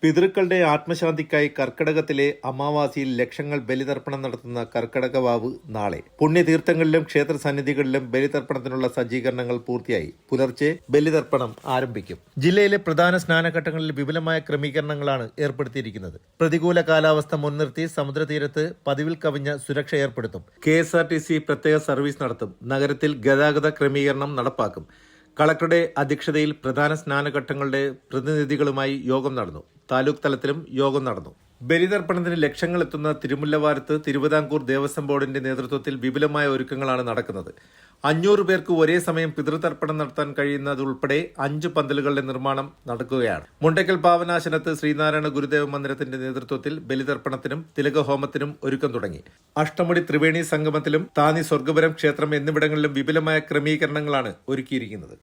പിതൃക്കളുടെ ആത്മശാന്തിക്കായി കർക്കടകത്തിലെ അമാവാസിയിൽ ലക്ഷങ്ങൾ ബലിതർപ്പണം നടത്തുന്ന കർക്കടക വാവ് നാളെ. പുണ്യതീർത്ഥങ്ങളിലും ക്ഷേത്ര സന്നിധികളിലും ബലിതർപ്പണത്തിനുള്ള സജ്ജീകരണങ്ങൾ പൂർത്തിയായി. പുലർച്ചെ ബലിതർപ്പണം ആരംഭിക്കും. ജില്ലയിലെ പ്രധാന സ്നാനഘട്ടങ്ങളിൽ വിപുലമായ ക്രമീകരണങ്ങളാണ് ഏർപ്പെടുത്തിയിരിക്കുന്നത്. പ്രതികൂല കാലാവസ്ഥ മുൻനിർത്തി സമുദ്രതീരത്ത് പതിവിൽ കവിഞ്ഞ സുരക്ഷ ഏർപ്പെടുത്തും. KSRTC പ്രത്യേക സർവീസ് നടത്തും. നഗരത്തിൽ ഗതാഗത ക്രമീകരണം നടപ്പാക്കും. കളക്ടറുടെ അധ്യക്ഷതയിൽ പ്രധാന സ്നാനഘട്ടങ്ങളുടെ പ്രതിനിധികളുമായി യോഗം നടന്നു. താലൂക്ക് തലത്തിലും യോഗം നടന്നു. ബലിതർപ്പണത്തിന് ലക്ഷങ്ങൾ എത്തുന്ന തിരുമുല്ലവാരത്ത് തിരുവിതാംകൂർ ദേവസ്വം ബോർഡിന്റെ നേതൃത്വത്തിൽ വിപുലമായ ഒരുക്കങ്ങളാണ് നടക്കുന്നത്. 500 പേർക്ക് ഒരേ സമയം പിതൃതർപ്പണം നടത്താൻ കഴിയുന്നതുൾപ്പെടെ 5 പന്തലുകളുടെ നിർമ്മാണം നടക്കുകയാണ്. മുണ്ടയ്ക്കൽ പാവനാശനത്ത് ശ്രീനാരായണ ഗുരുദേവ മന്ദിരത്തിന്റെ നേതൃത്വത്തിൽ ബലിതർപ്പണത്തിനും തിലകഹോമത്തിനും ഒരുക്കം തുടങ്ങി. അഷ്ടമുടി ത്രിവേണി സംഗമത്തിലും താന്നി സ്വർഗപുരം ക്ഷേത്രം എന്നിവിടങ്ങളിലും വിപുലമായ ക്രമീകരണങ്ങളാണ് ഒരുക്കിയിരിക്കുന്നത്.